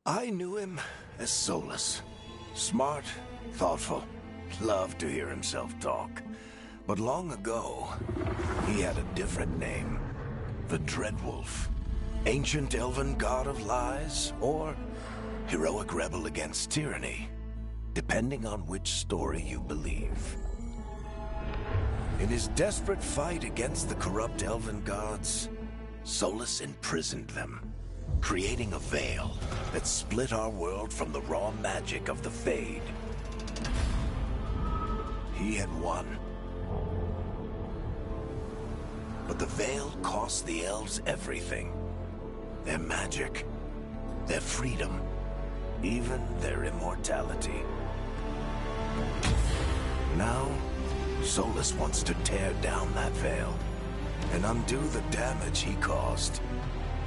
I knew him as Solus. Smart, thoughtful, loved to hear himself talk. But long ago, he had a different name. The Dreadwolf. Ancient elven god of lies, or heroic rebel against tyranny, depending on which story you believe. In his desperate fight against the corrupt elven gods, Solus imprisoned them, creating a veil that split our world from the raw magic of the Fade. He had won. But the veil cost the elves everything. Their magic, their freedom, even their immortality. Now, Solus wants to tear down that veil and undo the damage he caused,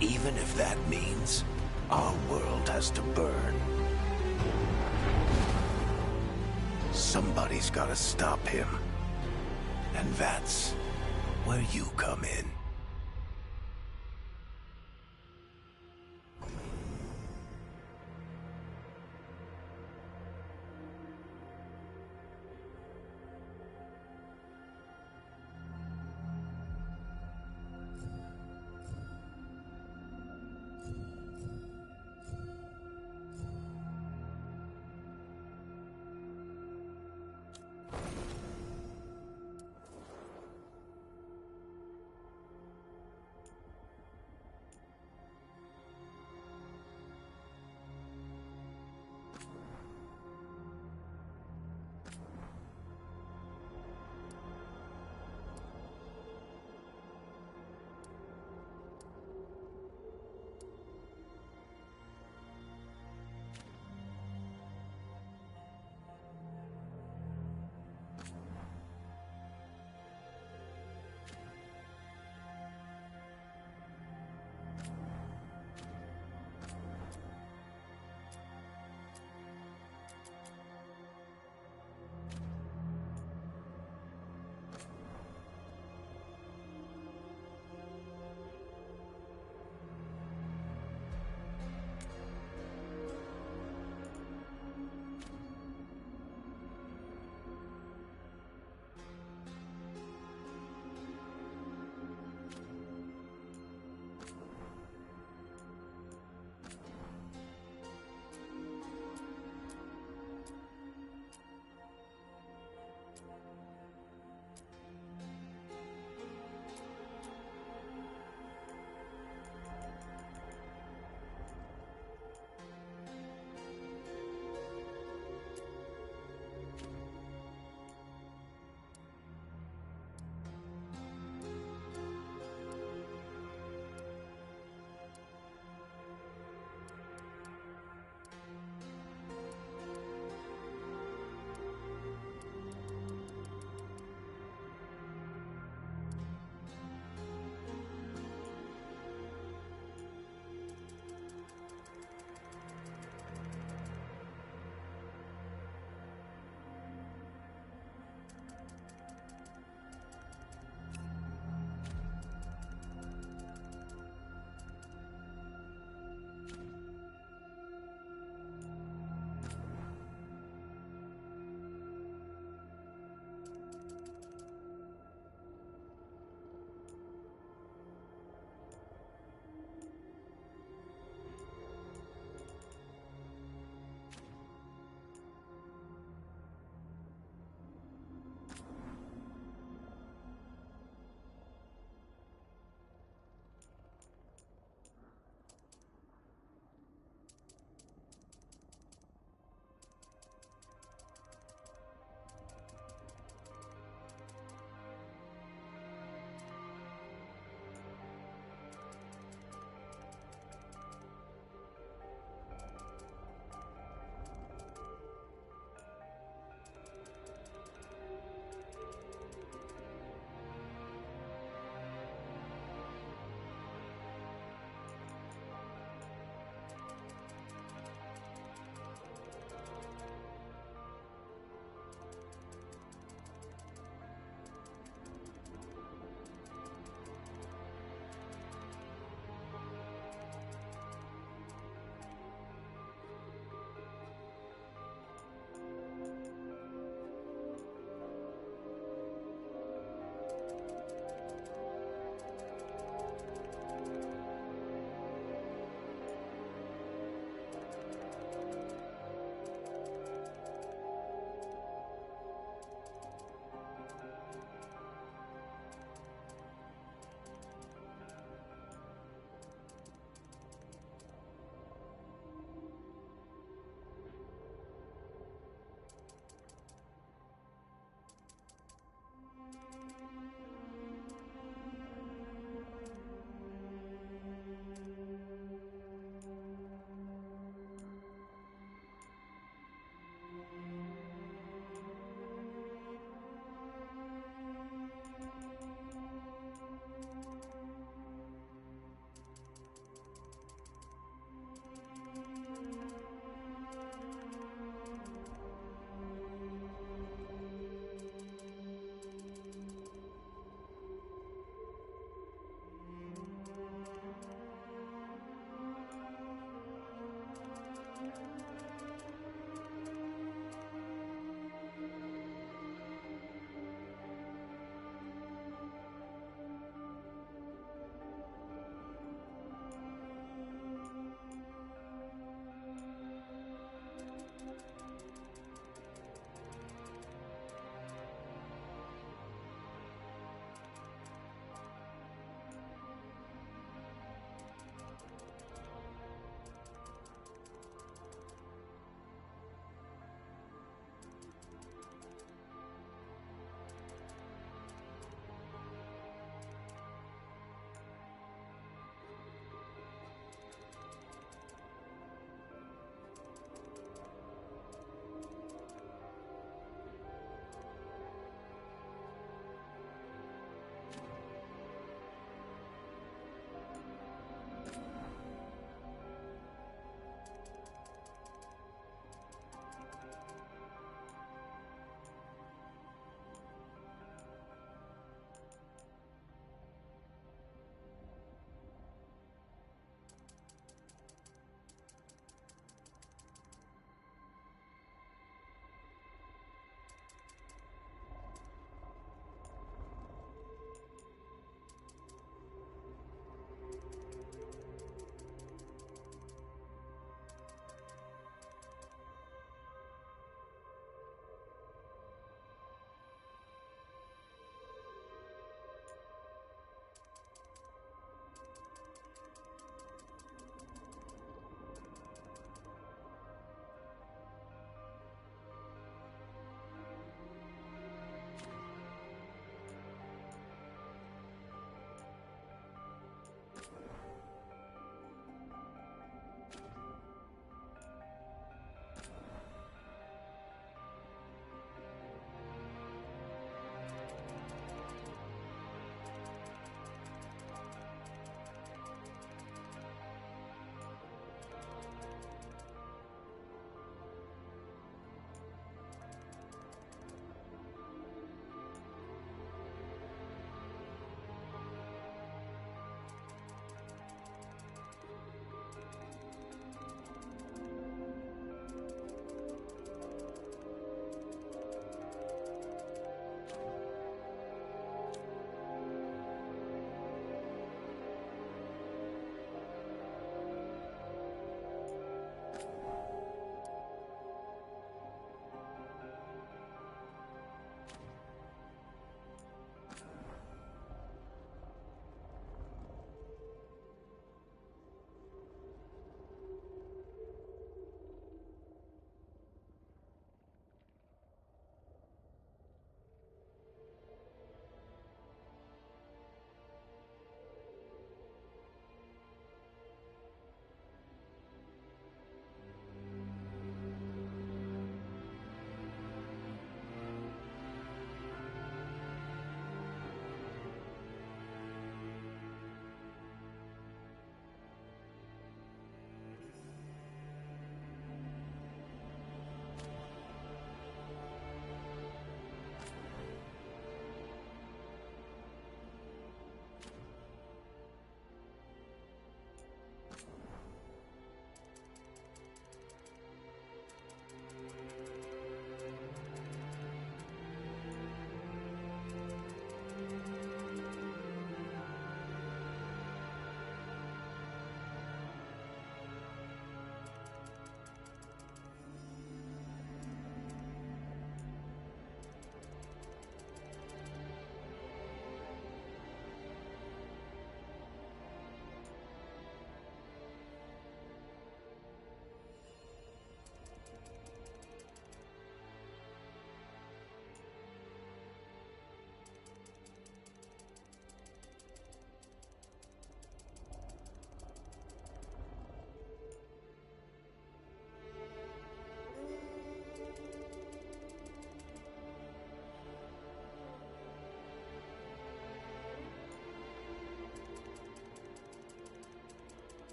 even if that means our world has to burn. Somebody's gotta stop him. And that's where you come in.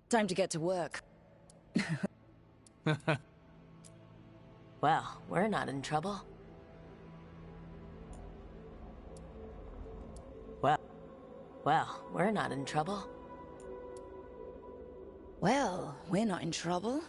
Time to get to work. Well, we're not in trouble. Well, we're not in trouble. Well, we're not in trouble.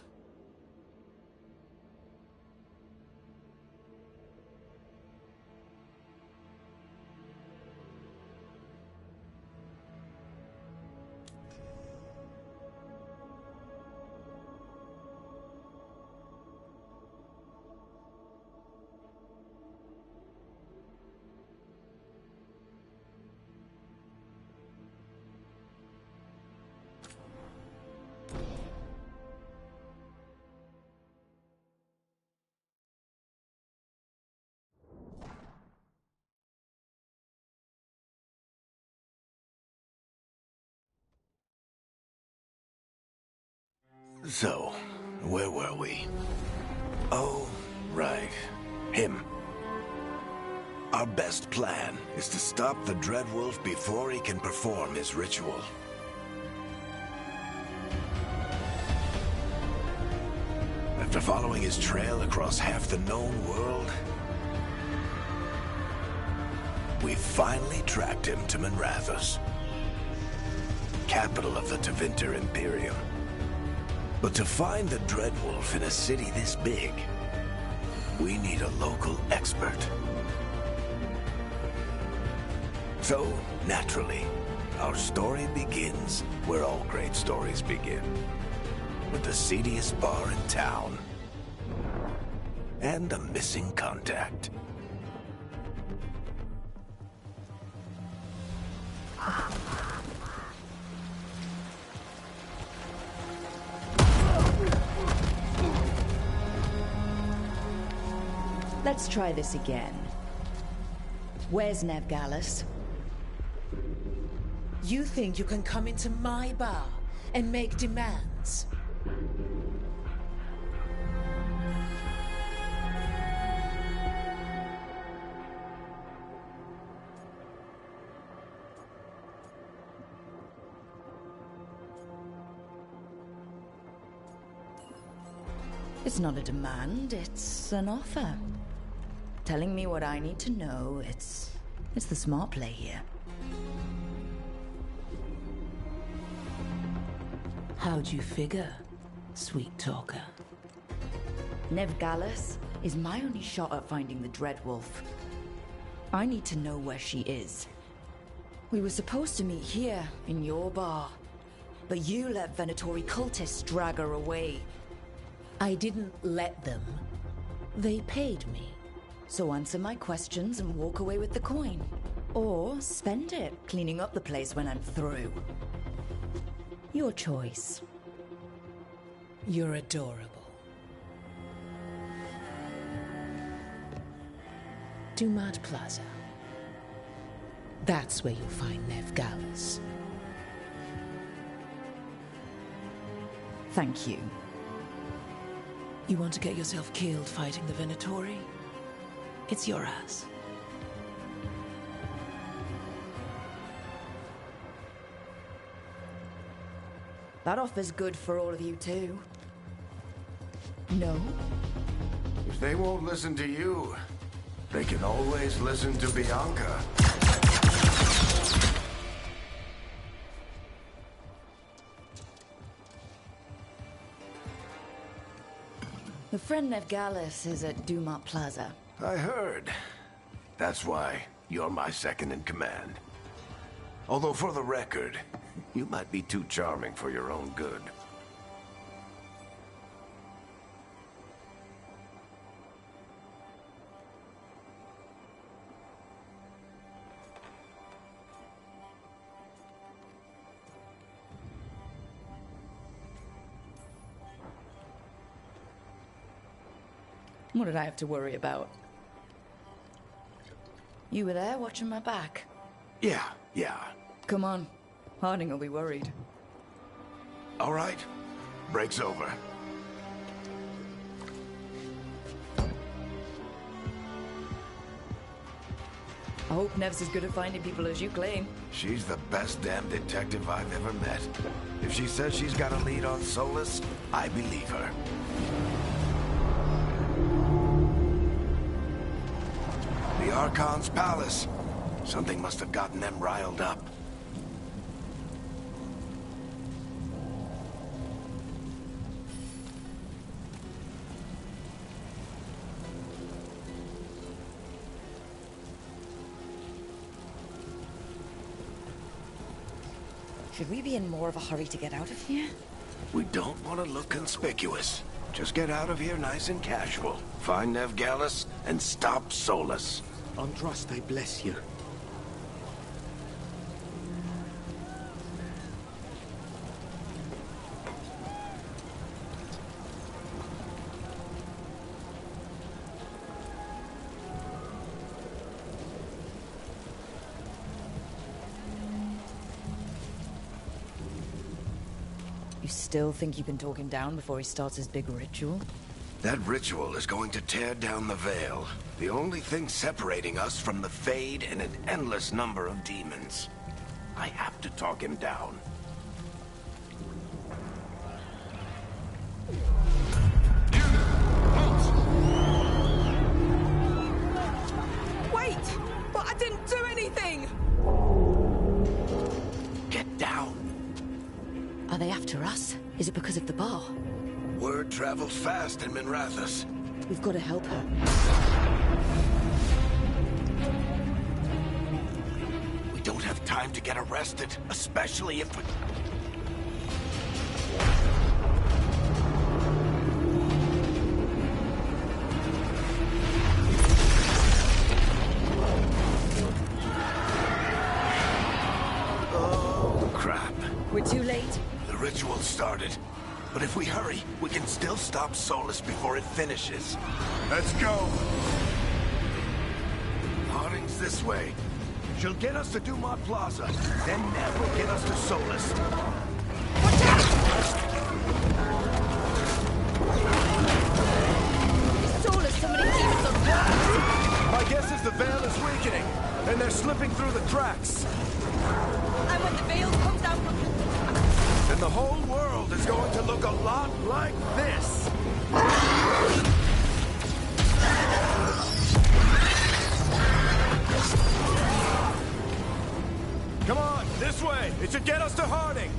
So, where were we? Oh, right. Him. Our best plan is to stop the Dreadwolf before he can perform his ritual. After following his trail across half the known world, we finally tracked him to Minrathous, capital of the Tevinter Imperium. But to find the Dreadwolf in a city this big, we need a local expert. So, naturally, our story begins where all great stories begin. With the seediest bar in town. And a missing contact. Let's try this again. Where's Nevgalis? You think you can come into my bar and make demands? It's not a demand, it's an offer. Telling me what I need to know, it's the smart play here. How'd you figure, sweet talker? Nevgalis is my only shot at finding the Dreadwolf. I need to know where she is. We were supposed to meet here, in your bar. But you let Venatori cultists drag her away. I didn't let them. They paid me. So answer my questions and walk away with the coin. Or spend it cleaning up the place when I'm through. Your choice. You're adorable. Dumat Plaza. That's where you'll find Nevgalis. Thank you. You want to get yourself killed fighting the Venatori? It's your ass. That offer's good for all of you too. No? If they won't listen to you, they can always listen to Bianca. The friend Nevgalis is at Dumat Plaza. I heard. That's why you're my second in command. Although for the record, you might be too charming for your own good. What did I have to worry about? You were there watching my back. Yeah. Come on. Harding will be worried. All right. Break's over. I hope Nev's as good at finding people as you claim. She's the best damn detective I've ever met. If she says she's got a lead on Solus, I believe her. The Archon's palace. Something must have gotten them riled up. Should we be in more of a hurry to get out of here? We don't want to look conspicuous. Just get out of here nice and casual. Find Nev Gallus and stop Solus. Andraste bless you. You still think you can talk him down before he starts his big ritual? That ritual is going to tear down the Veil. The only thing separating us from the Fade and an endless number of demons. I have to talk him down. Wait! But I didn't do anything! Get down. Are they after us? Is it because of the bar? Word travels fast in Minrathous. We've got to help her. We don't have time to get arrested, especially if we... Oh, crap. We're too late. The ritual started. But if we hurry, we can still stop Solus before it finishes. Let's go! Harding's this way. She'll get us to Dumont Plaza. Then Nev will get us to Solus. Watch out! Solus, so many demons on board. My guess is the Veil is weakening, and they're slipping through the cracks. And when the veil comes down from... Then the whole world is going to look a lot like this. Come on, this way. It should get us to Harding.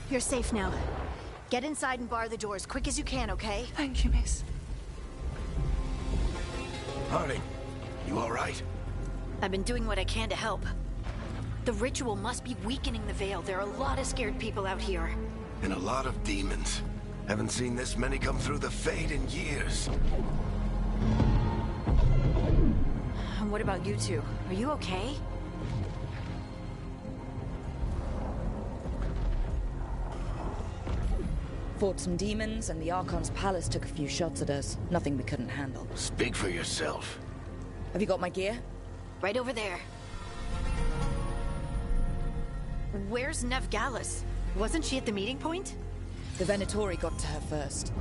You're safe now. Get inside and bar the door as quick as you can, okay? Thank you, miss. Harding, you all right? I've been doing what I can to help. The ritual must be weakening the Veil. There are a lot of scared people out here. And a lot of demons. Haven't seen this many come through the Fade in years. And what about you two? Are you okay? Fought some demons, and the Archon's palace took a few shots at us. Nothing we couldn't handle. Speak for yourself. Have you got my gear? Right over there. Where's Nev Gallus? Wasn't she at the meeting point? The Venatori got to her first.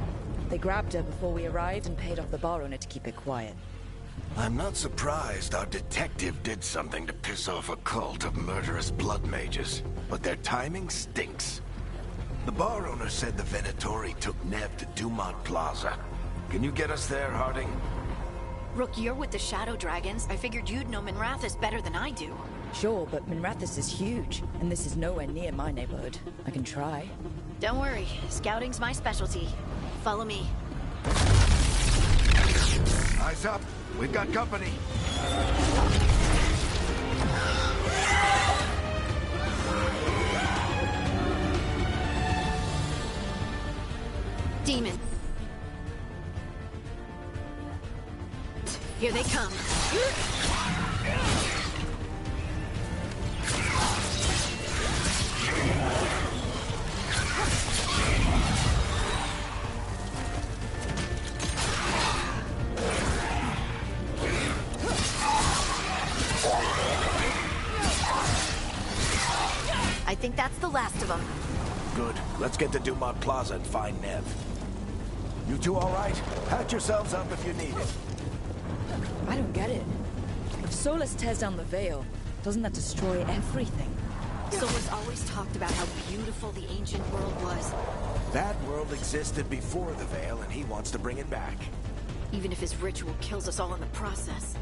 They grabbed her before we arrived and paid off the bar owner to keep it quiet. I'm not surprised our detective did something to piss off a cult of murderous blood mages, but their timing stinks. The bar owner said the Venatori took Nev to Dumont Plaza. Can you get us there, Harding? Rook, you're with the Shadow Dragons. I figured you'd know Minrathous better than I do. Sure, but Minrathous is huge, and this is nowhere near my neighborhood. I can try. Don't worry, scouting's my specialty. Follow me. Eyes up. We've got company. Demon. Here they come. I I think that's the last of them. Good. Let's get to Dumont Plaza and find Nev. You two all right? Patch yourselves up if you need it. I don't get it. If Solus tears down the Veil, doesn't that destroy everything? Solus always talked about how beautiful the ancient world was. That world existed before the Veil, and he wants to bring it back. Even if his ritual kills us all in the process.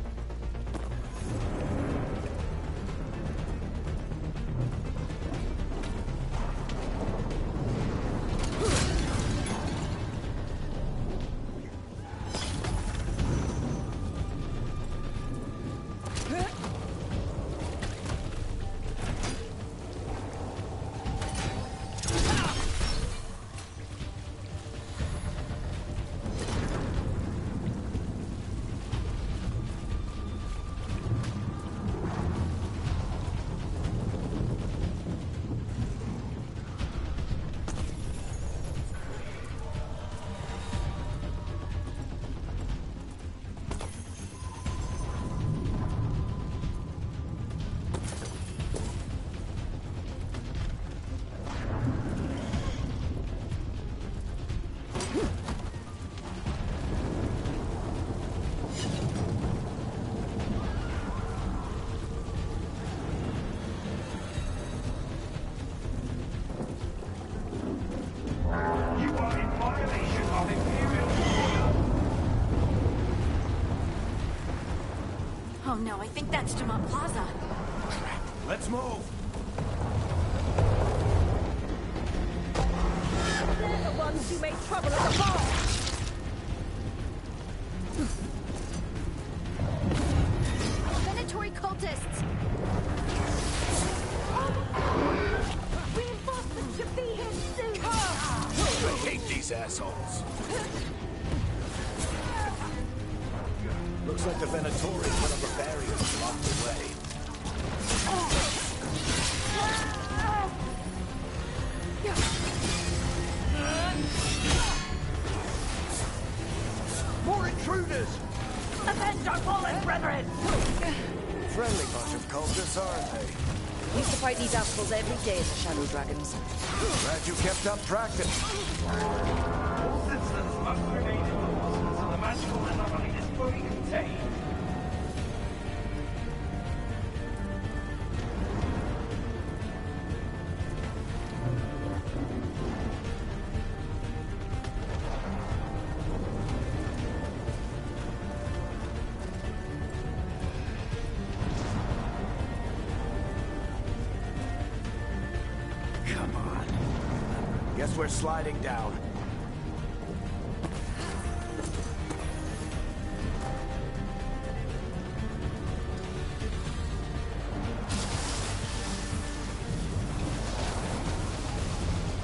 Oh no, I think that's Dumont Plaza. Let's move! They're the ones who made trouble at the bar! Venatory cultists! Reinforcements should be here soon! I hate these assholes. Looks like the Venatori put up a barrier to block the way. More intruders! Avenge our fallen brethren! Friendly bunch of cultists, aren't they? We used to fight these assholes every day as the Shadow Dragons. Glad you kept up practice. All citizens must remain indoors until the magical anomaly is fully contained. Come on. Guess we're sliding down.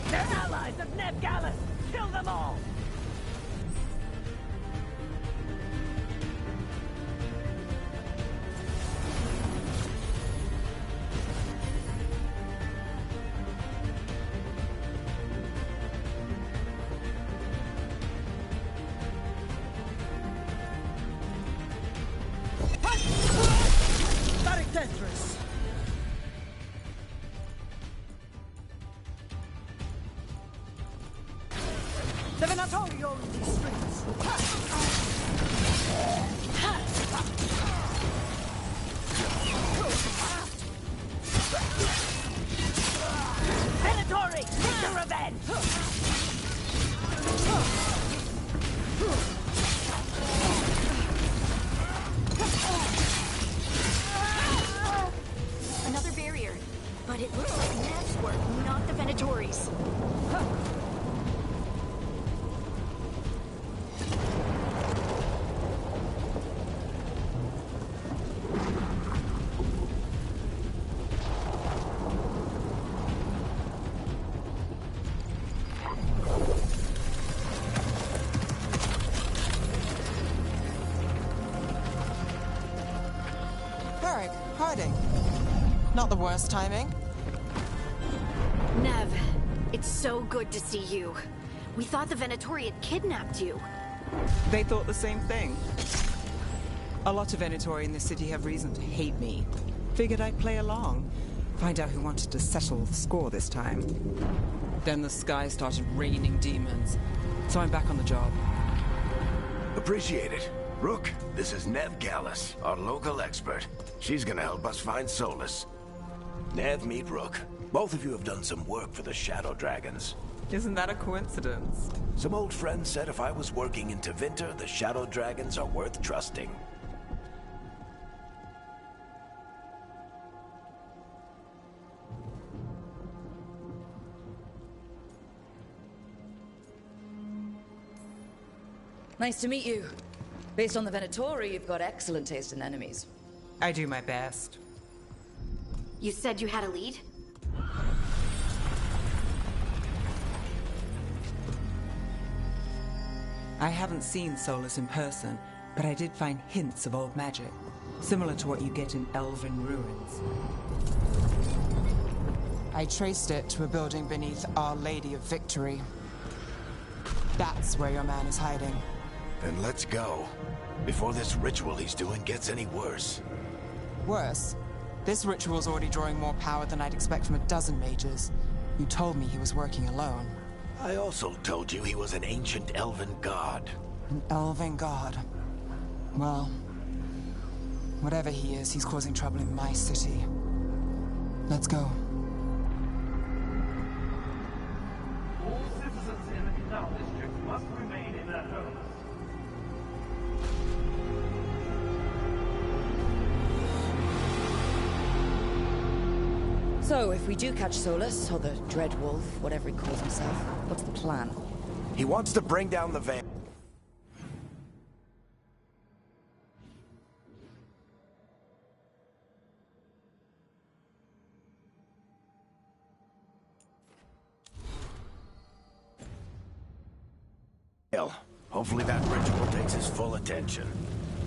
They're allies of Ned Gallus! Kill them all! Static Tetris! The Venatori own these streets! Venatori, take your revenge! Another barrier. But it looks like Nev's work, not the Venatori's. Eric, hiding. Not the worst timing. Nev, it's so good to see you. We thought the Venatori had kidnapped you. They thought the same thing. A lot of Venatori in this city have reason to hate me. Figured I'd play along. Find out who wanted to settle the score this time. Then the sky started raining demons. So I'm back on the job. Appreciate it. Rook, this is Nev Gallus, our local expert. She's gonna help us find Solus. Nev, meet Rook. Both of you have done some work for the Shadow Dragons. Isn't that a coincidence? Some old friends said if I was working in Tevinter, the Shadow Dragons are worth trusting. Nice to meet you. Based on the Venatori, you've got excellent taste in enemies. I do my best. You said you had a lead? I haven't seen Solus in person, but I did find hints of old magic, similar to what you get in elven ruins. I traced it to a building beneath Our Lady of Victory. That's where your man is hiding. Then let's go. Before this ritual he's doing gets any worse. Worse, this ritual's already drawing more power than I'd expect from a dozen mages. You told me he was working alone. I also told you he was an ancient elven god. An elven god. Well, whatever he is, he's causing trouble in my city. Let's go. All citizens in the Canal District must remain in their homes. So, if we do catch Solus, or the Dread Wolf, whatever he calls himself, what's the plan? He wants to bring down the Veil. Hopefully that ritual takes his full attention.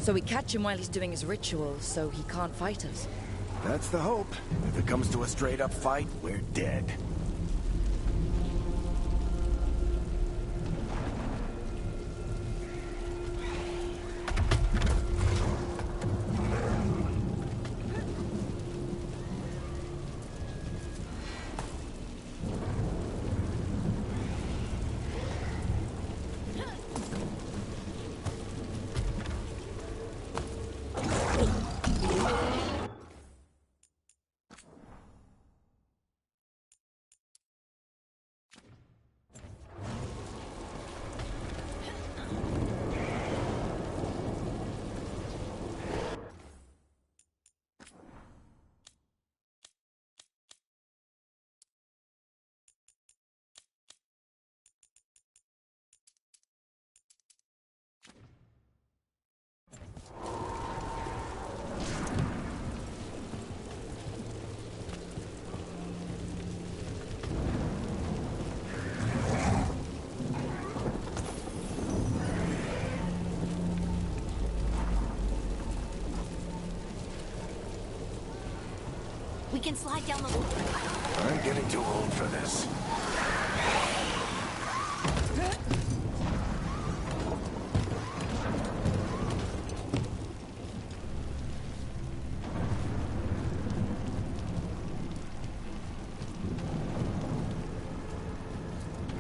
So we catch him while he's doing his ritual, so he can't fight us. That's the hope. If it comes to a straight-up fight, we're dead. We can slide down the wall. I'm getting too old for this.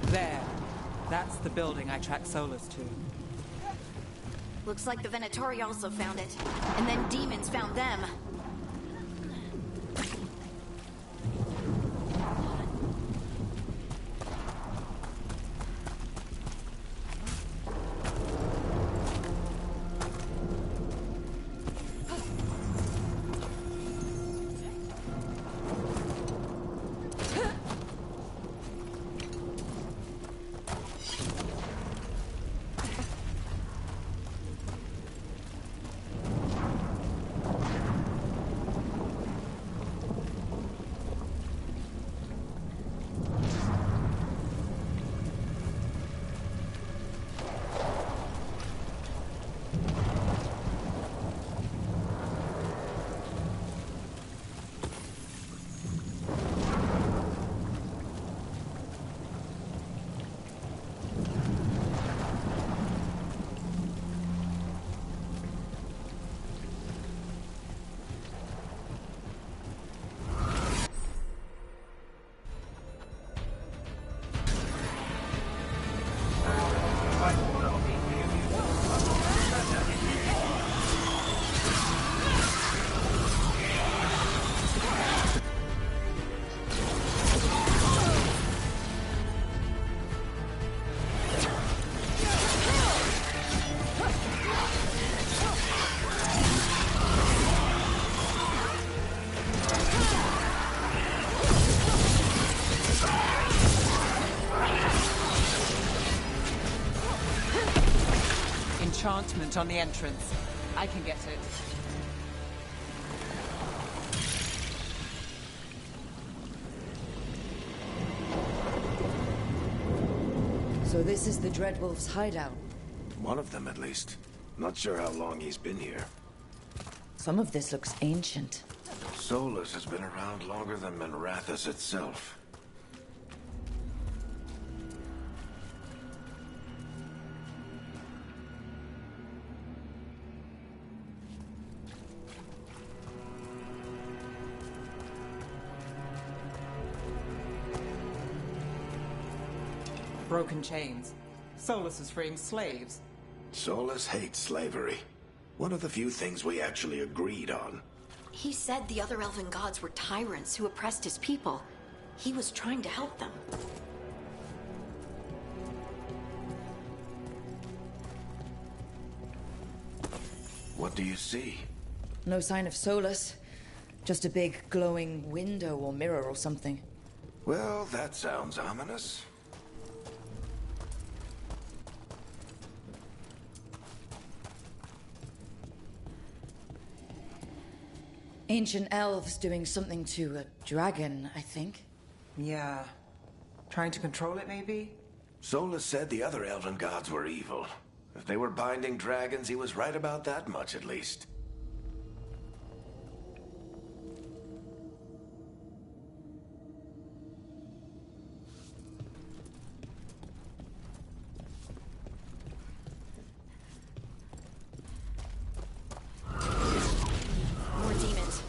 There. That's the building I tracked Solus to. Looks like the Venatori also found it. And then demons found them. enchantment on the entrance. I can get it. So this is the Dreadwolf's hideout. One of them, at least. Not sure how long he's been here. Some of this looks ancient. Solus has been around longer than Minrathous itself. Broken chains. Solus is freeing slaves. Solus hates slavery. One of the few things we actually agreed on. He said the other elven gods were tyrants who oppressed his people. He was trying to help them. What do you see? No sign of Solus. Just a big glowing window or mirror or something. Well, that sounds ominous. Ancient elves doing something to a dragon, I think. Yeah. Trying to control it, maybe? Solus said the other elven gods were evil. If they were binding dragons, he was right about that much, at least. More demons.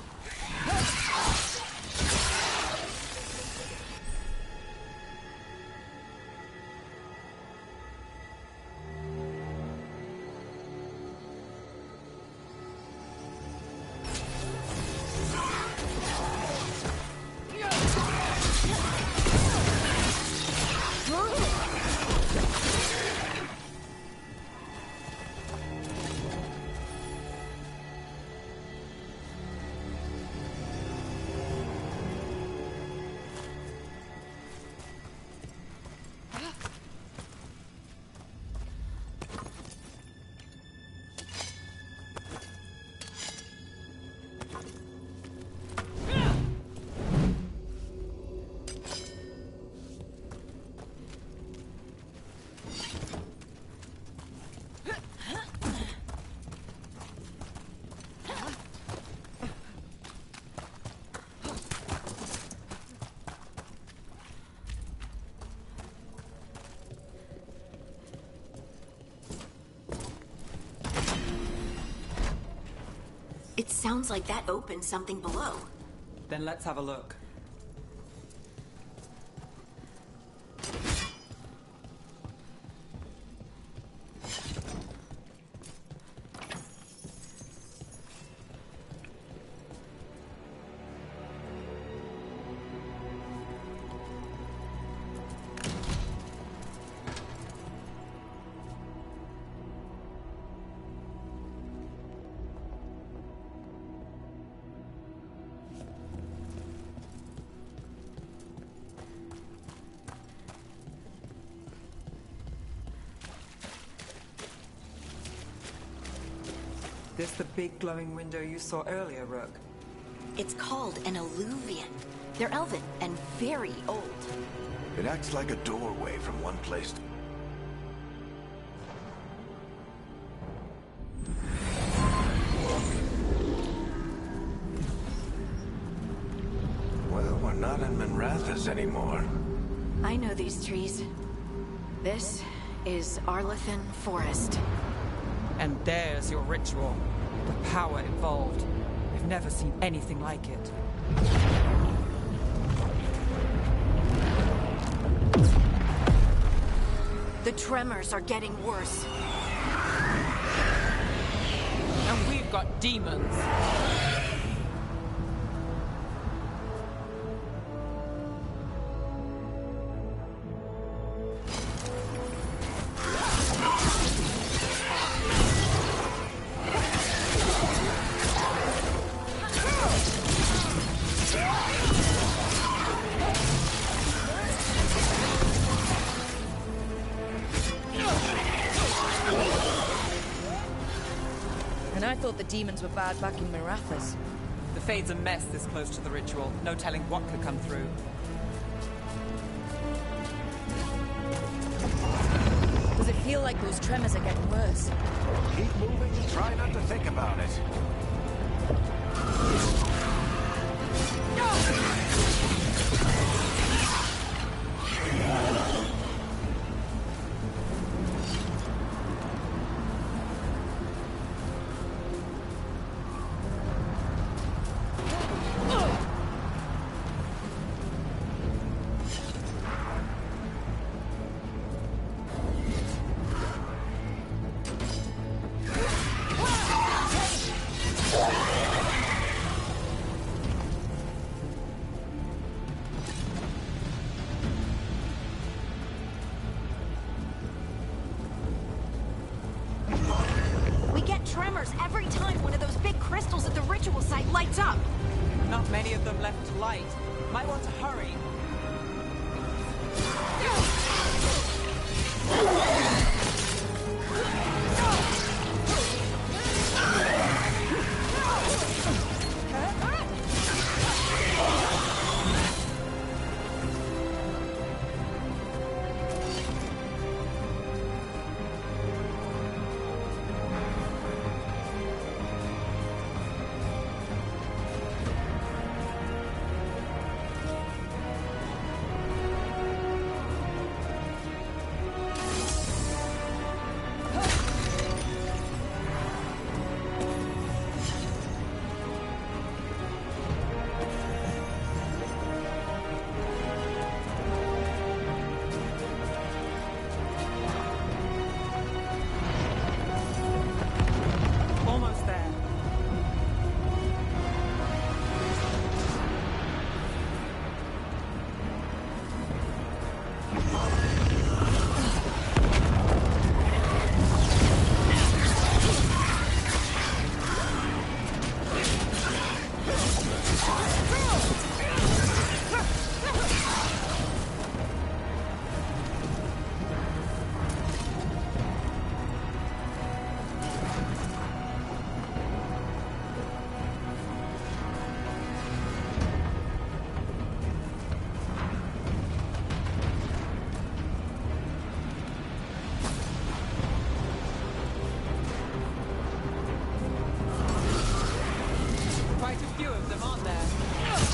It sounds like that opened something below. Then let's have a look. This the big glowing window you saw earlier, Rook? It's called an alluvian. They're elven and very old. It acts like a doorway from one place to... Well, we're not in Minrathous anymore. I know these trees. This is Arlethan Forest. And there's your ritual. The power involved. We've never seen anything like it. The tremors are getting worse. And we've got demons. thought the demons were bad back in Mirathas. The Fade's a mess this close to the ritual. No telling what could come through. Does it feel like those tremors are getting worse? Keep moving and try not to think about it. Tremors every time one of those big crystals at the ritual site lights up. Not many of them left to light. Might want to hurry.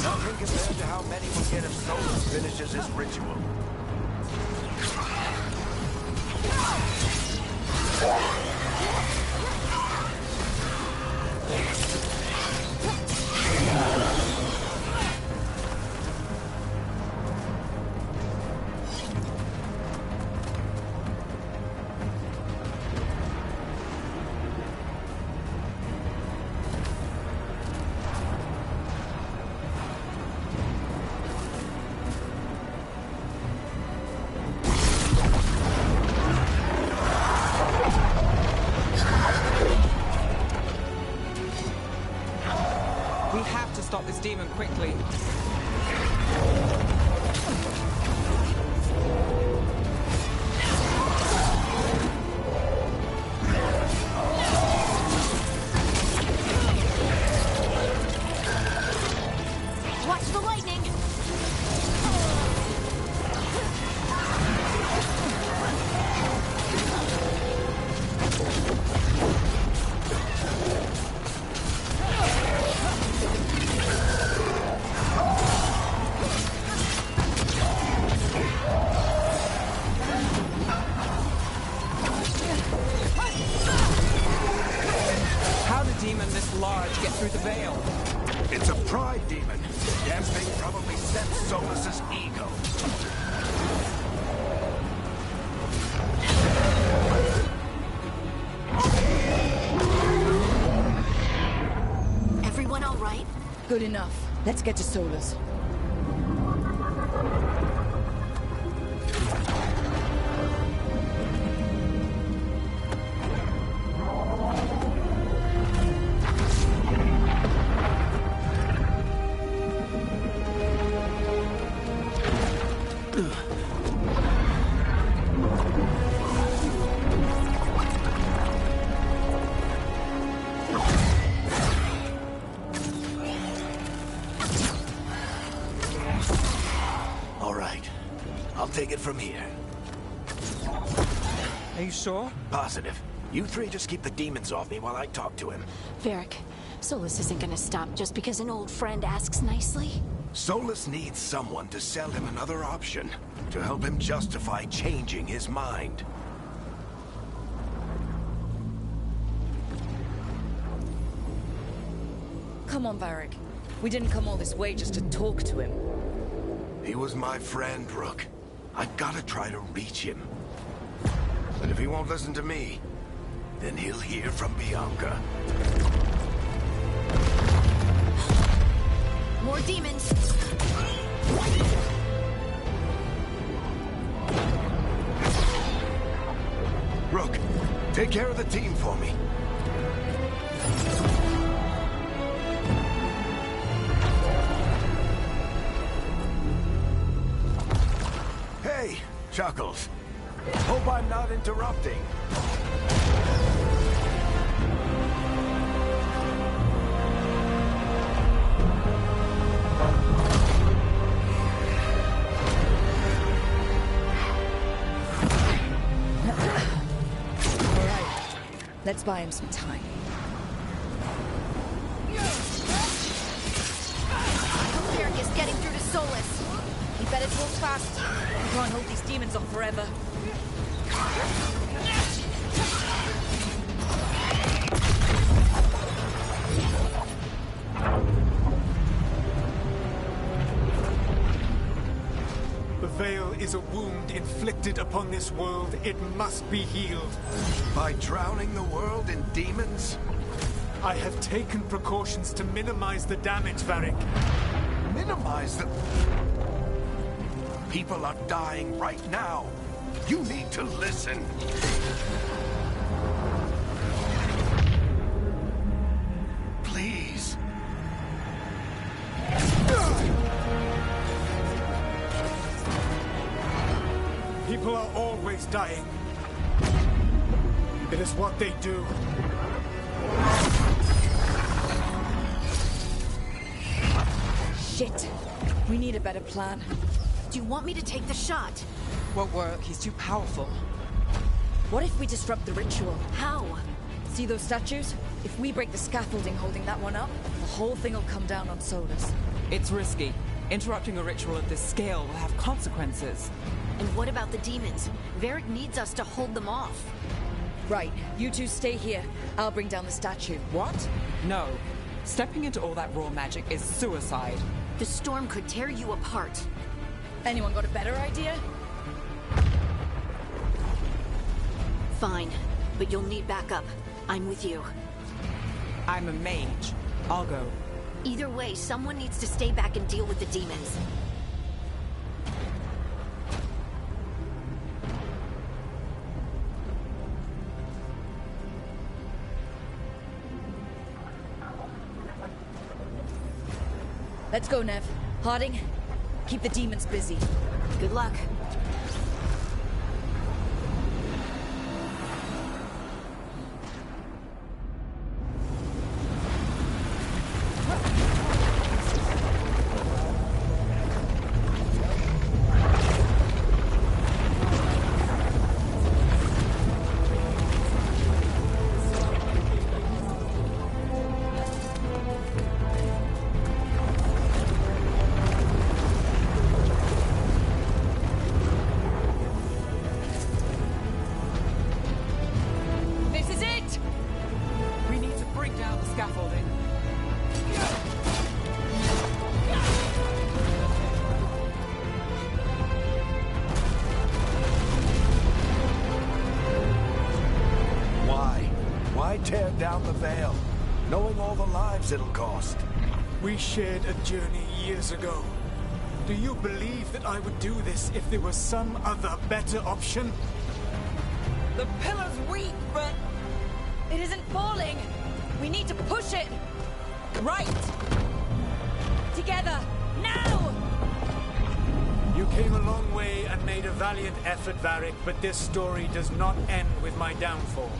Nothing compared to how many will get if Solus finishes his ritual. We have to stop this demon quickly. Watch the lightning! How did a demon this large get through the veil? It's a pride demon. Damn thing probably set Solus's ego. Everyone all right? Good enough. Let's get to Solus. I'll take it from here. Are you sure? Positive. You three just keep the demons off me while I talk to him. Varric, Solus isn't gonna stop just because an old friend asks nicely. Solus needs someone to sell him another option, to help him justify changing his mind. Come on, Varric. We didn't come all this way just to talk to him. He was my friend, Rook. I've gotta try to reach him. But if he won't listen to me, then he'll hear from Bianca. More demons! Rook, take care of the team for me. Hey, Chuckles. Hope I'm not interrupting. Let's buy him some time. Varric is getting through to Solus. He better talk fast. We can't hold these demons off forever. The Veil is a wound inflicted upon this world. It must be healed. By drowning the world in demons? I have taken precautions to minimize the damage, Varric. Minimize the... People are dying right now. You need to listen. Please. People are always dying. It is what they do. Shit. We need a better plan. Do you want me to take the shot? Won't work. He's too powerful. What if we disrupt the ritual? How? See those statues? If we break the scaffolding holding that one up, the whole thing will come down on Solus. It's risky. Interrupting a ritual of this scale will have consequences. And what about the demons? Varric needs us to hold them off. Right, you two stay here. I'll bring down the statue. What? No. Stepping into all that raw magic is suicide. The storm could tear you apart. Anyone got a better idea? Fine, but you'll need backup. I'm with you. I'm a mage. I'll go. Either way, someone needs to stay back and deal with the demons. Let's go, Nev. Harding, keep the demons busy. Good luck. Tear down the Veil, knowing all the lives it'll cost. We shared a journey years ago. Do you believe that I would do this if there was some other better option? The pillar's weak, but... It isn't falling! We need to push it! Right! Together! Now! You came a long way and made a valiant effort, Varric, but this story does not end with my downfall.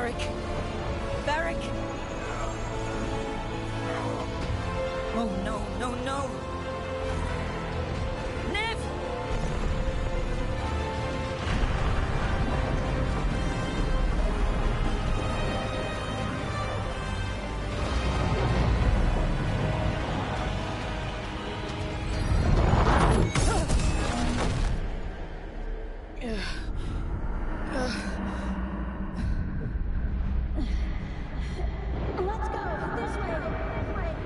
Varric! Varric! Oh no, no, no! Nev! Let's go! This way! This way!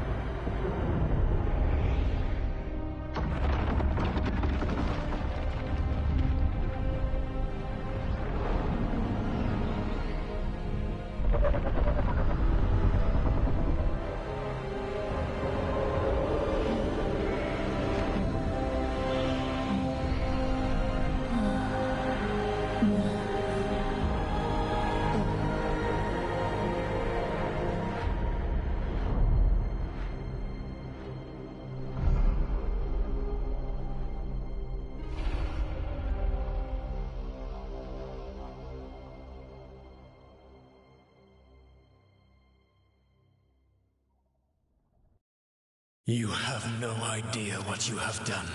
You have no idea what you have done.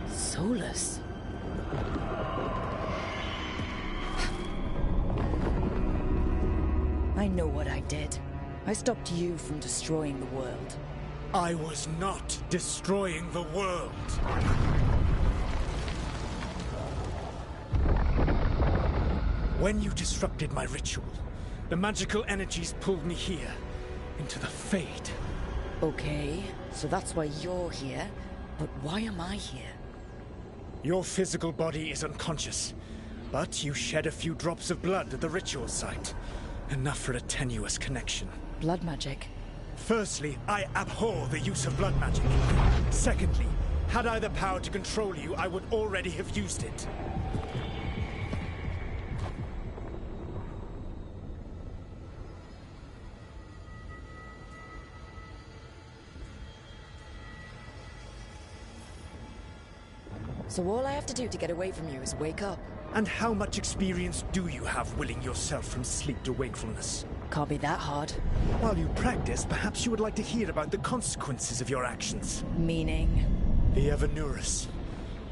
Solus? I know what I did. I stopped you from destroying the world. I was not destroying the world. When you disrupted my ritual, the magical energies pulled me here, into the Fade. Okay, so that's why you're here. But why am I here? Your physical body is unconscious, but you shed a few drops of blood at the ritual site. Enough for a tenuous connection. Blood magic? Firstly, I abhor the use of blood magic. Secondly, had I the power to control you, I would already have used it. So all I have to do to get away from you is wake up? And how much experience do you have willing yourself from sleep to wakefulness? Can't be that hard. While you practice, perhaps you would like to hear about the consequences of your actions. Meaning? The Evanurus,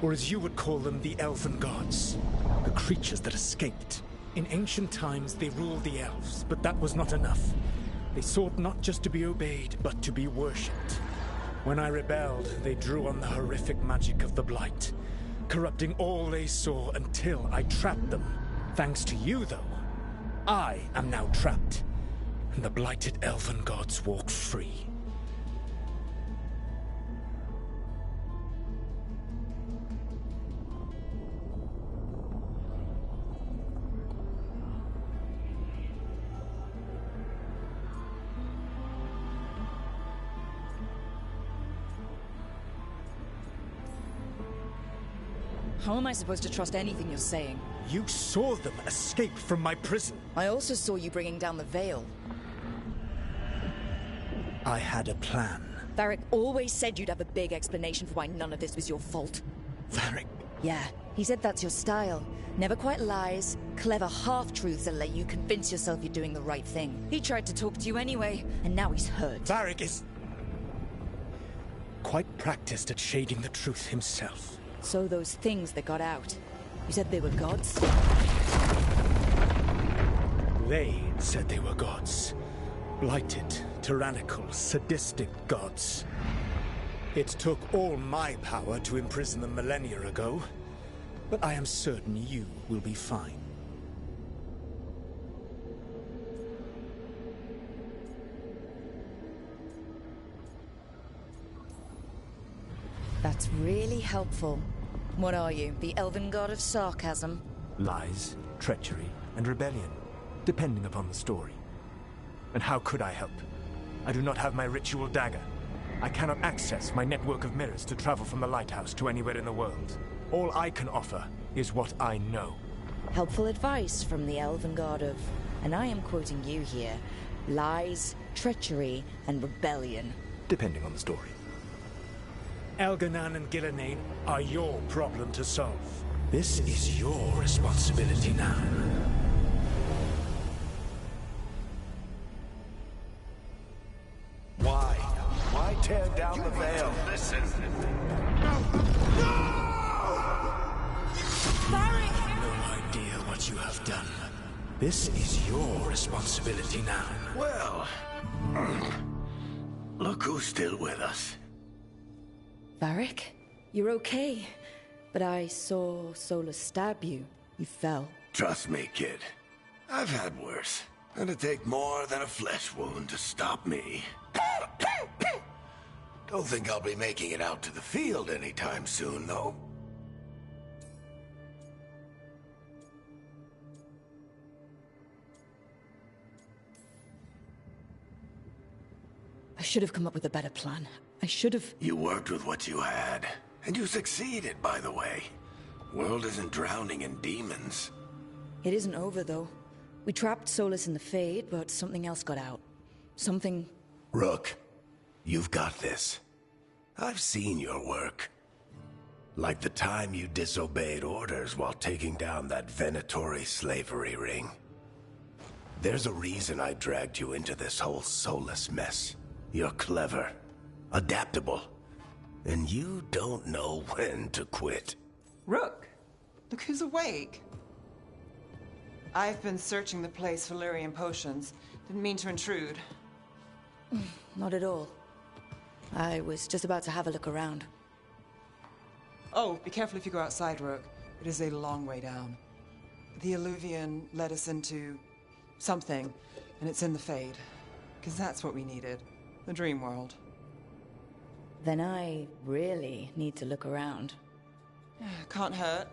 or as you would call them, the Elven Gods. The creatures that escaped. In ancient times, they ruled the elves, but that was not enough. They sought not just to be obeyed, but to be worshipped. When I rebelled, they drew on the horrific magic of the Blight, corrupting all they saw until I trapped them. Thanks to you, though, I am now trapped, and the blighted Elven Gods walk free. How am I supposed to trust anything you're saying? You saw them escape from my prison. I also saw you bringing down the Veil. I had a plan. Varric always said you'd have a big explanation for why none of this was your fault. Varric? Yeah, he said that's your style. Never quite lies, clever half-truths that let you convince yourself you're doing the right thing. He tried to talk to you anyway, and now he's hurt. Varric is quite practiced at shading the truth himself. So those things that got out, you said they were gods? They said they were gods. Blighted, tyrannical, sadistic gods. It took all my power to imprison them millennia ago, but I am certain you will be fine. That's really helpful. What are you, the Elven God of Sarcasm? Lies, treachery, and rebellion, depending upon the story. And how could I help? I do not have my ritual dagger. I cannot access my network of mirrors to travel from the lighthouse to anywhere in the world. All I can offer is what I know. Helpful advice from the Elven God of, and I am quoting you here, lies, treachery, and rebellion. Depending on the story. Elganan and Gillenane are your problem to solve. This is your responsibility now. Why? Why tear down the veil? Listen. No idea what you have done. This is your responsibility now. Well, look who's still with us. Varric, you're okay. But I saw Solus stab you. You fell. Trust me, kid. I've had worse. It'd take more than a flesh wound to stop me. Don't think I'll be making it out to the field anytime soon, though. I should have come up with a better plan. I should have... You worked with what you had. And you succeeded, by the way. World isn't drowning in demons. It isn't over, though. We trapped Solus in the Fade, but something else got out. Something... Rook, you've got this. I've seen your work. Like the time you disobeyed orders while taking down that Venatori slavery ring. There's a reason I dragged you into this whole Solus mess. You're clever, adaptable, and you don't know when to quit. Rook, look who's awake. I've been searching the place for Lyrian potions. Didn't mean to intrude. Not at all. I was just about to have a look around. Oh, be careful if you go outside, Rook. It is a long way down. The Alluvian led us into something, and it's in the Fade. Because that's what we needed. The dream world. Then I really need to look around. Can't hurt.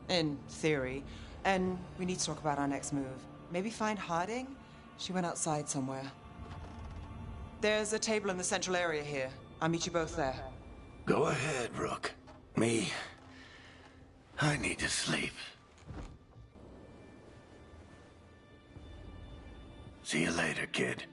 In theory. And we need to talk about our next move. Maybe find Harding? She went outside somewhere. There's a table in the central area here. I'll meet you both there. Go ahead, Rook. I need to sleep. See you later, kid.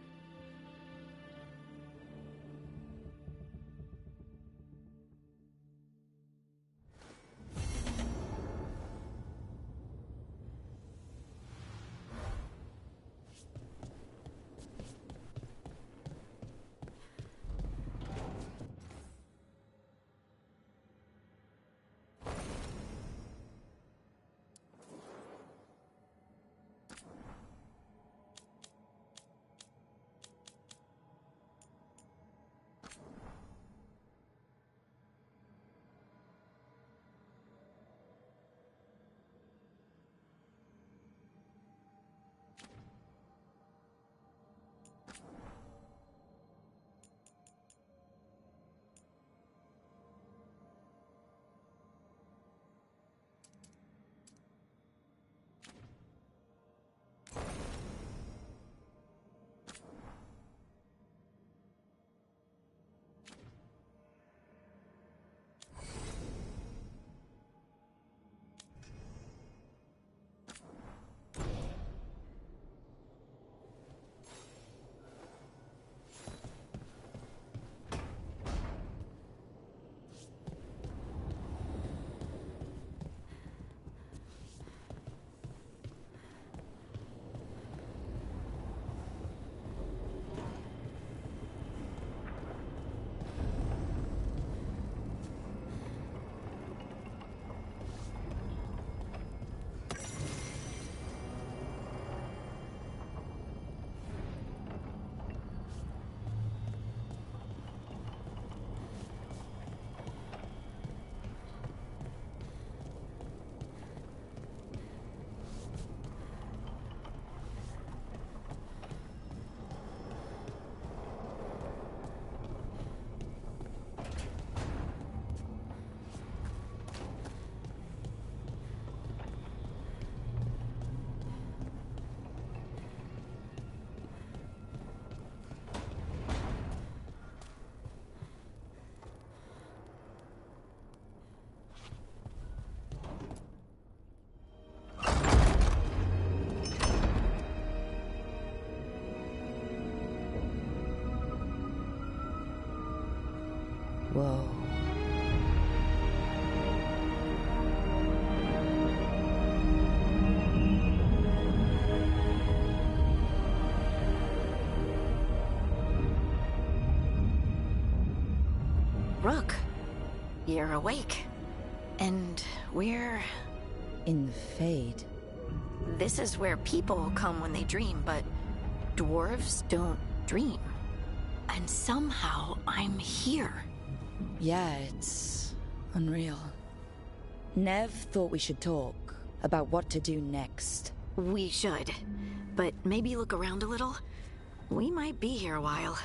You're awake. And we're... In the Fade. This is where people come when they dream, but dwarves don't dream. And somehow I'm here. Yeah, it's unreal. Nev thought we should talk about what to do next. We should. But maybe look around a little. We might be here a while.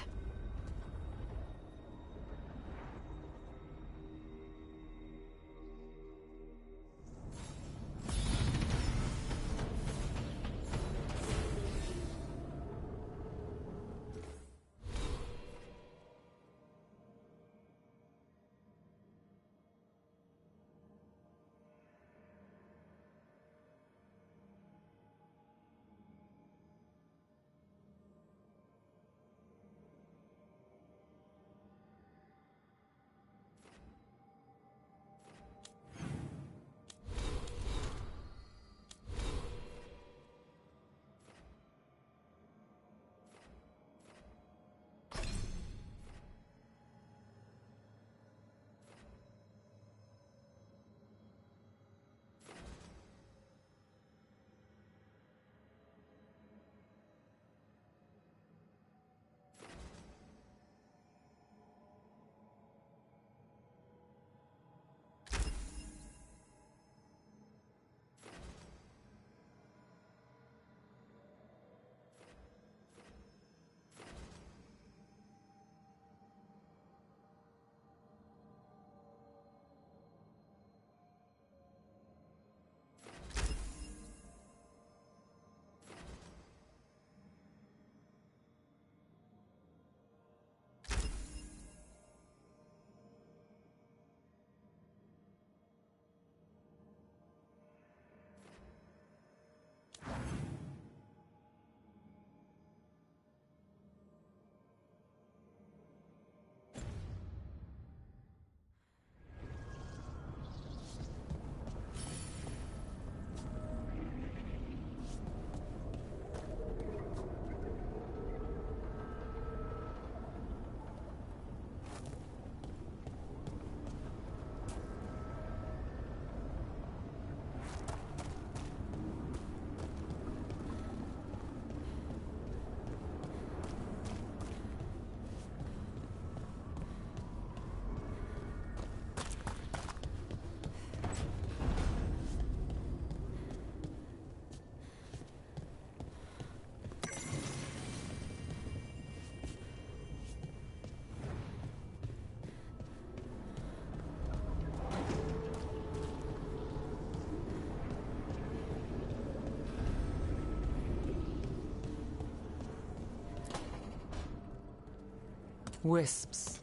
Wisps.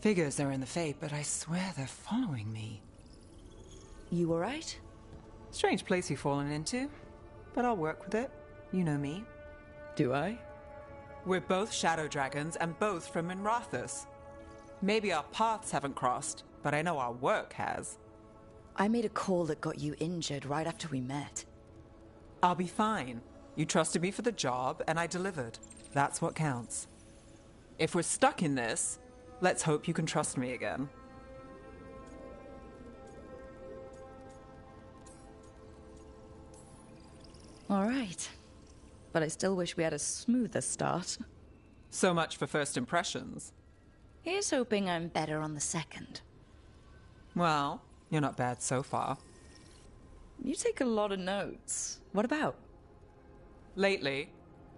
Figures are in the Fate, but I swear they're following me. You alright? Strange place you've fallen into, but I'll work with it. You know me. Do I? We're both shadow dragons and both from Minrathous. Maybe our paths haven't crossed, but I know our work has. I made a call that got you injured right after we met. I'll be fine. You trusted me for the job, and I delivered. That's what counts. If we're stuck in this, let's hope you can trust me again. All right. But I still wish we had a smoother start. So much for first impressions. Here's hoping I'm better on the second. Well, you're not bad so far. You take a lot of notes. What about? Lately,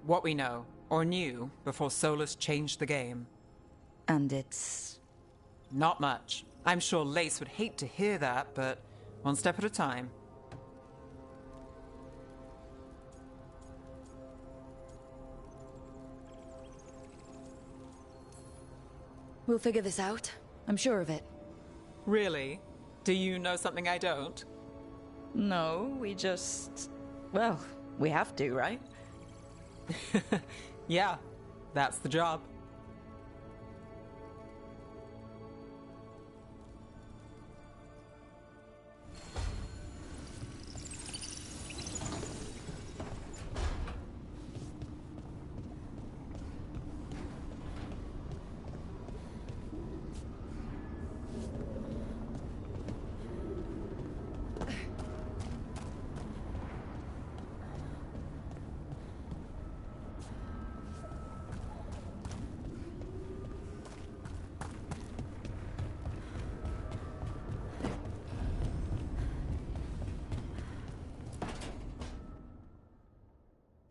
what we know, or knew, before Solus changed the game. And it's... Not much. I'm sure Lace would hate to hear that, but one step at a time. We'll figure this out. I'm sure of it. Really? Do you know something I don't? No, we just... Well, we have to, right? Yeah, that's the job.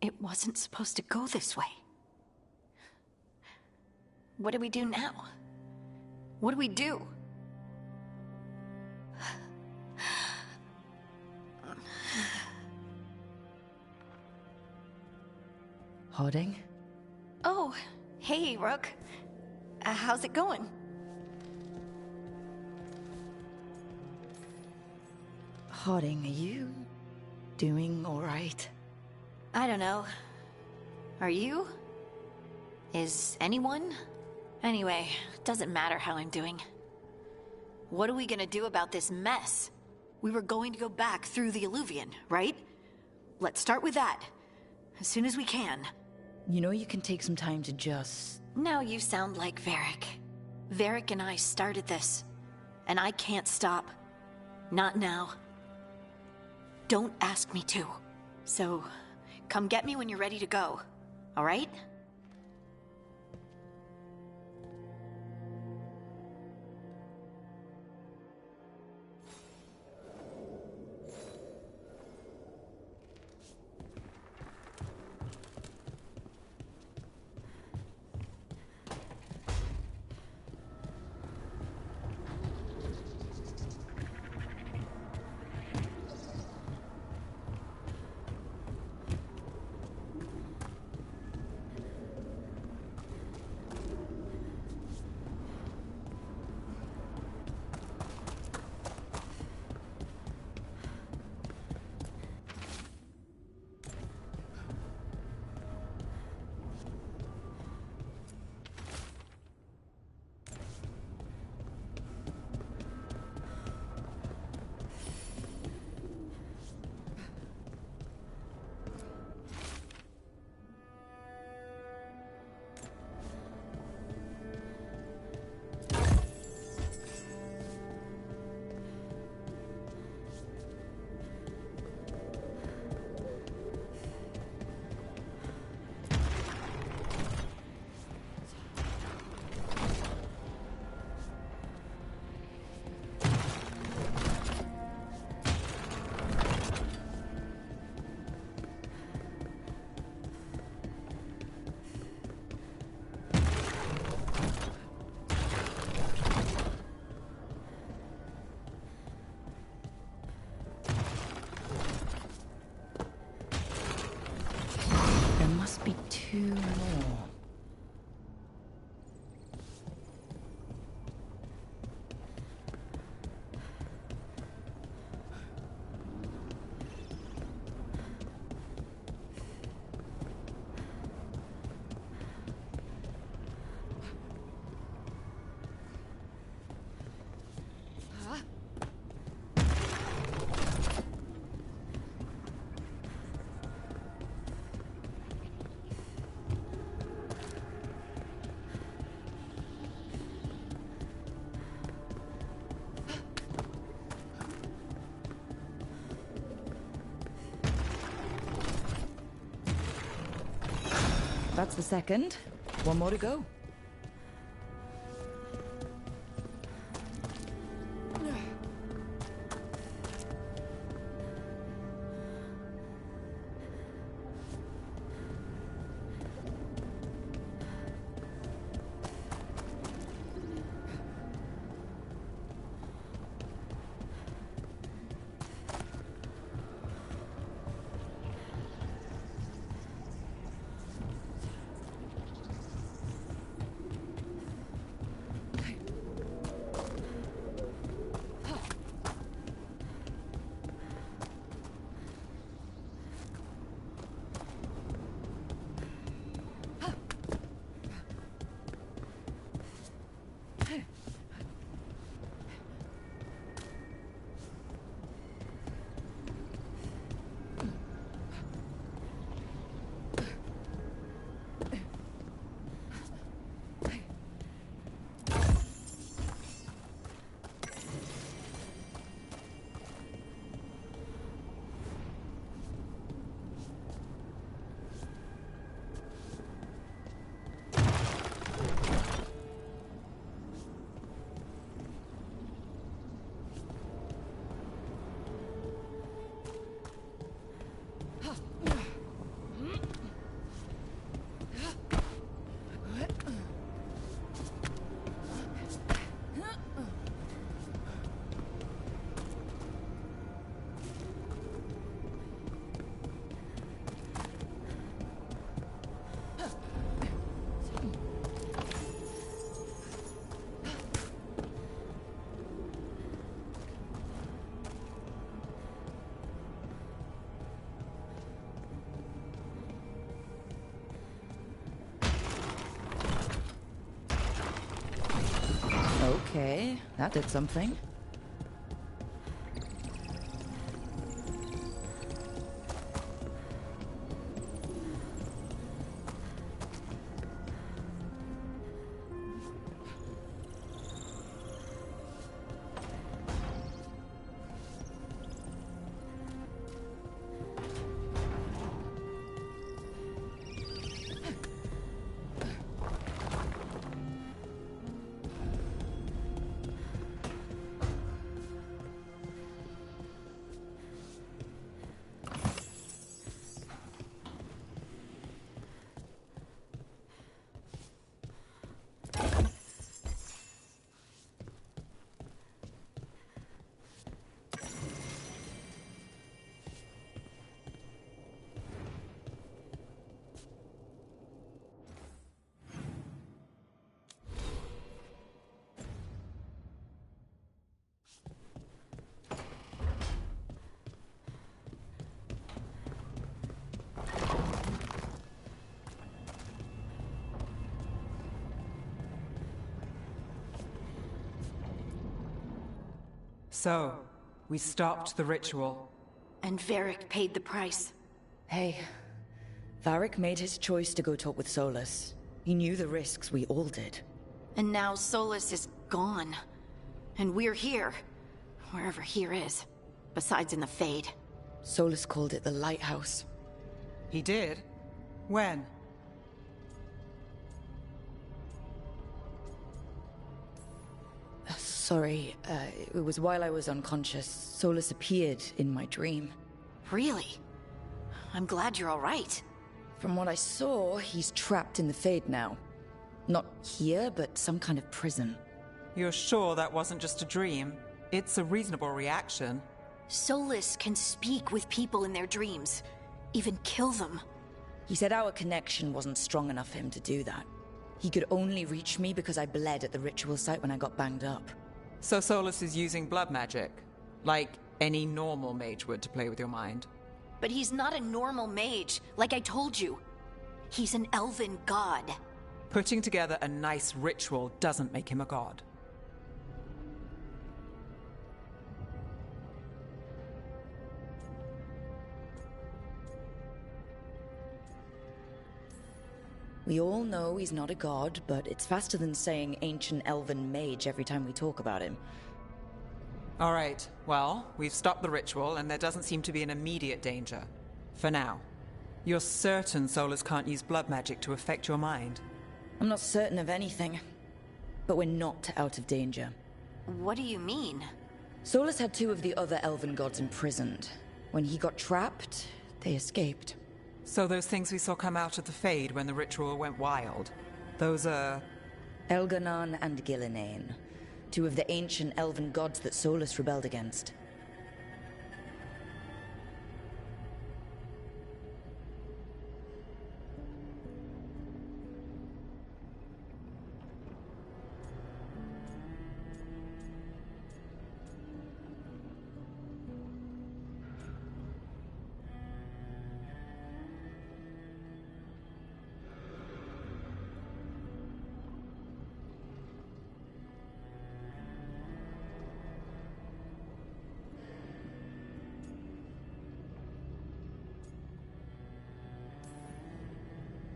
It wasn't supposed to go this way. What do we do now? What do we do? Harding? Oh, hey, Rook. How's it going? Harding, are you doing all right? I don't know. Are you? Is anyone? Anyway, doesn't matter how I'm doing. What are we gonna do about this mess? We were going to go back through the Illuvian, right? Let's start with that. As soon as we can. You know you can take some time to just... Now you sound like Varric. Varric and I started this. And I can't stop. Not now. Don't ask me to. So, come get me when you're ready to go. All right? Be two more. That's the second. One more to go. That did something. So, we stopped the ritual. And Varric paid the price. Hey, Varric made his choice to go talk with Solus. He knew the risks, we all did. And now Solus is gone. And we're here. Wherever here is. Besides in the Fade. Solus called it the Lighthouse. He did? When? Sorry, it was while I was unconscious. Solus appeared in my dream. Really? I'm glad you're alright. From what I saw, he's trapped in the Fade now. Not here, but some kind of prison. You're sure that wasn't just a dream? It's a reasonable reaction. Solus can speak with people in their dreams. Even kill them. He said our connection wasn't strong enough for him to do that. He could only reach me because I bled at the ritual site when I got banged up. So Solus is using blood magic? Like any normal mage would to play with your mind? But he's not a normal mage, like I told you. He's an elven god. Putting together a nice ritual doesn't make him a god. We all know he's not a god, but it's faster than saying ancient elven mage every time we talk about him. All right, well, we've stopped the ritual and there doesn't seem to be an immediate danger. For now. You're certain Solus can't use blood magic to affect your mind? I'm not certain of anything, but we're not out of danger. What do you mean? Solus had two of the other elven gods imprisoned. When he got trapped, they escaped. So those things we saw come out of the Fade when the ritual went wild, those are... Elganon and Gillinane, two of the ancient elven gods that Solus rebelled against.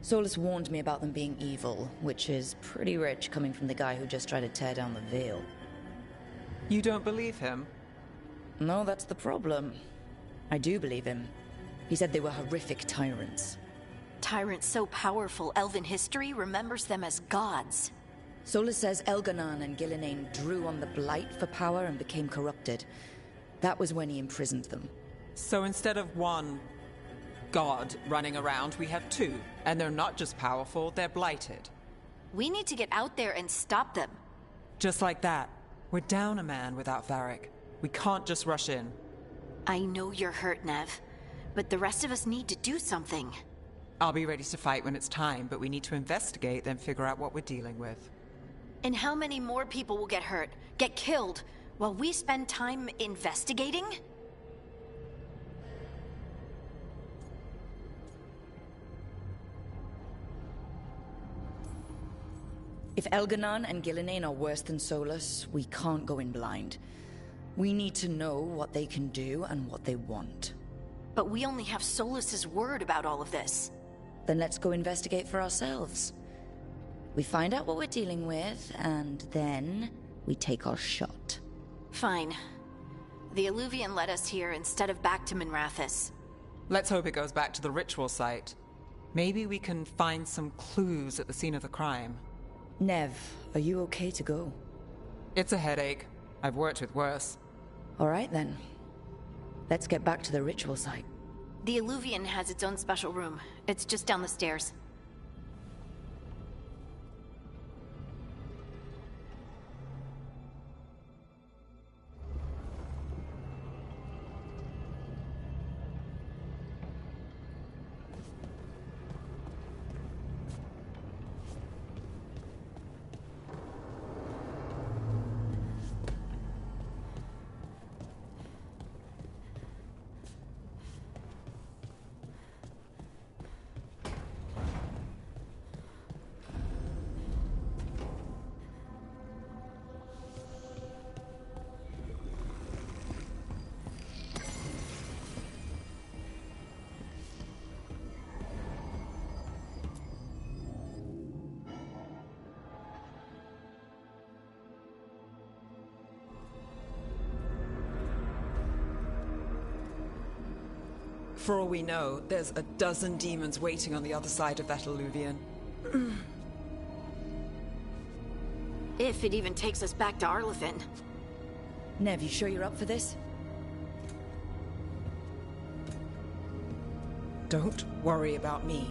Solus warned me about them being evil, which is pretty rich coming from the guy who just tried to tear down the Veil. You don't believe him? No, that's the problem. I do believe him. He said they were horrific tyrants. Tyrants so powerful, elven history remembers them as gods. Solus says Elganon and Gillinane drew on the Blight for power and became corrupted. That was when he imprisoned them. So instead of one god running around, we have two. And they're not just powerful, they're blighted. We need to get out there and stop them. Just like that. We're down a man without Varric. We can't just rush in. I know you're hurt, Nev, but the rest of us need to do something. I'll be ready to fight when it's time, but we need to investigate, then figure out what we're dealing with. And how many more people will get hurt, get killed, while we spend time investigating? If Elganon and Gillinane are worse than Solus, we can't go in blind. We need to know what they can do and what they want. But we only have Solus's word about all of this. Then let's go investigate for ourselves. We find out what we're dealing with, and then we take our shot. Fine. The Illuvian led us here instead of back to Minrathous. Let's hope it goes back to the ritual site. Maybe we can find some clues at the scene of the crime. Nev, are you okay to go? It's a headache. I've worked with worse. All right then. Let's get back to the ritual site. The Illuvian has its own special room. It's just down the stairs. For all we know, there's a dozen demons waiting on the other side of that Illuvian. If it even takes us back to Arlathan. Nev, you sure you're up for this? Don't worry about me.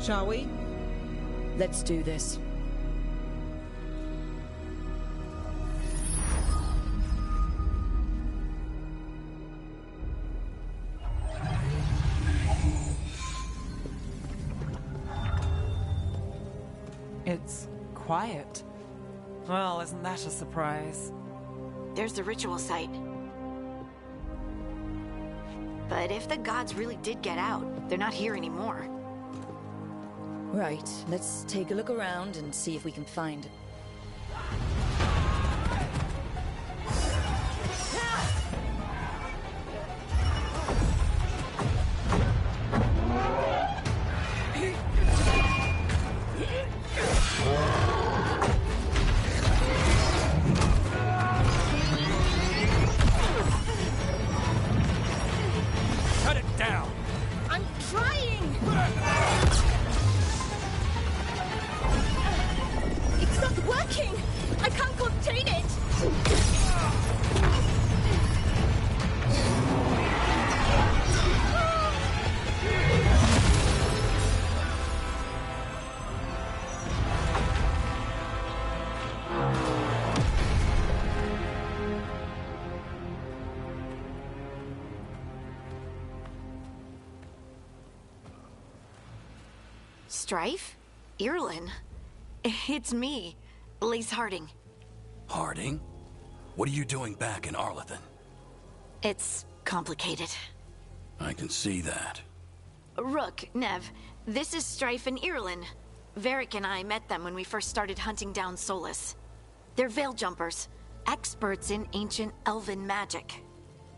Shall we? Let's do this. It's quiet. Well, isn't that a surprise? There's the ritual site. But if the gods really did get out, they're not here anymore. Right, let's take a look around and see if we can find... Strife? Irlin? It's me, Lace Harding. Harding? What are you doing back in Arlathan? It's complicated. I can see that. Rook, Nev, this is Strife and Irlin. Varric and I met them when we first started hunting down Solus. They're veil jumpers, experts in ancient elven magic.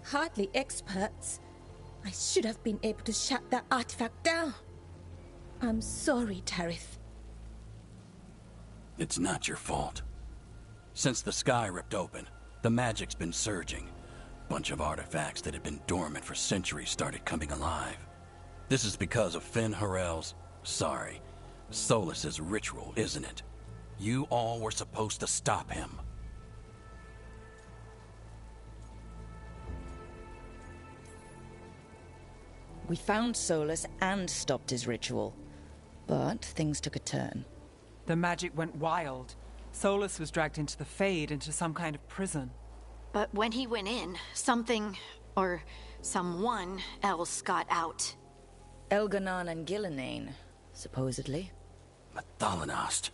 Hardly experts. I should have been able to shut that artifact down. I'm sorry, Tarith. It's not your fault. Since the sky ripped open, the magic's been surging. Bunch of artifacts that had been dormant for centuries started coming alive. This is because of Finn Harel's... sorry, Solus's ritual, isn't it? You all were supposed to stop him. We found Solus and stopped his ritual. But things took a turn. The magic went wild. Solus was dragged into the Fade, into some kind of prison. But when he went in, something, or someone else got out. Elganon and Gillinane, supposedly. Mathalanost.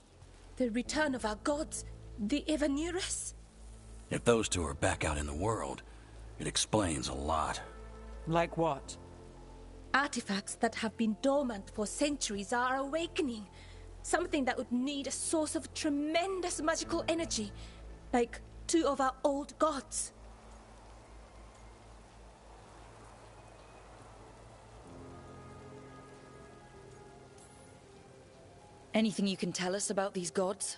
The return of our gods, the Evanurus. If those two are back out in the world, it explains a lot. Like what? artifacts that have been dormant for centuries are awakening. Something that would need a source of tremendous magical energy, like 2 of our old gods. Anything you can tell us about these gods?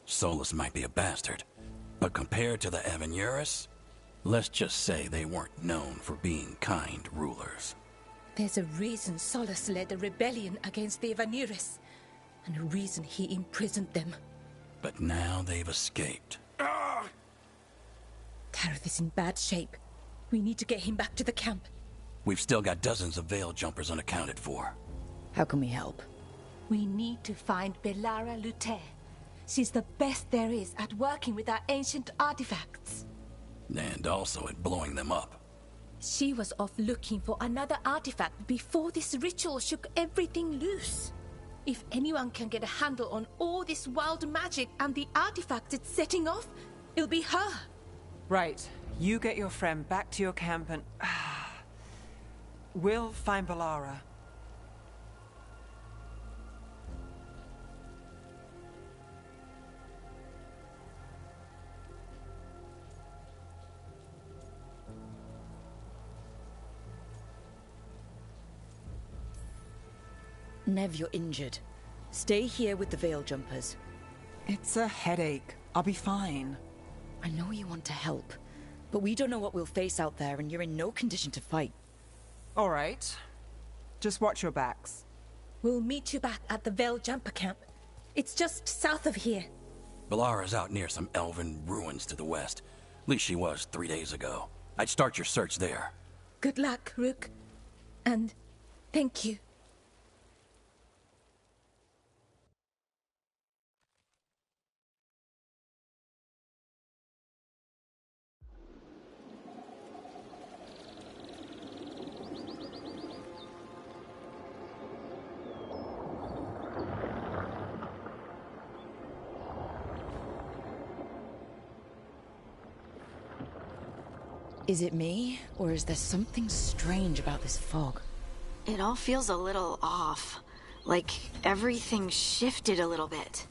Solus might be a bastard, but compared to the Avenurus, let's just say they weren't known for being kind rulers. There's a reason Solus led a rebellion against the Avenurus, and a reason he imprisoned them. But now they've escaped. Tareth is in bad shape. We need to get him back to the camp. We've still got dozens of Veil jumpers unaccounted for. How can we help? We need to find Belara Lute. She's the best there is at working with our ancient artifacts. And also at blowing them up. She was off looking for another artifact before this ritual shook everything loose. If anyone can get a handle on all this wild magic and the artifacts it's setting off, it'll be her. Right. You get your friend back to your camp and... we'll find Belara. Nev, you're injured. Stay here with the Veil jumpers. It's a headache. I'll be fine. I know you want to help, but we don't know what we'll face out there, and you're in no condition to fight. All right. Just watch your backs. We'll meet you back at the Veil jumper camp. It's just south of here. Belara's out near some elven ruins to the west. At least she was 3 days ago. I'd start your search there. Good luck, Rook. And thank you. Is it me, or is there something strange about this fog? It all feels a little off. Like everything shifted a little bit.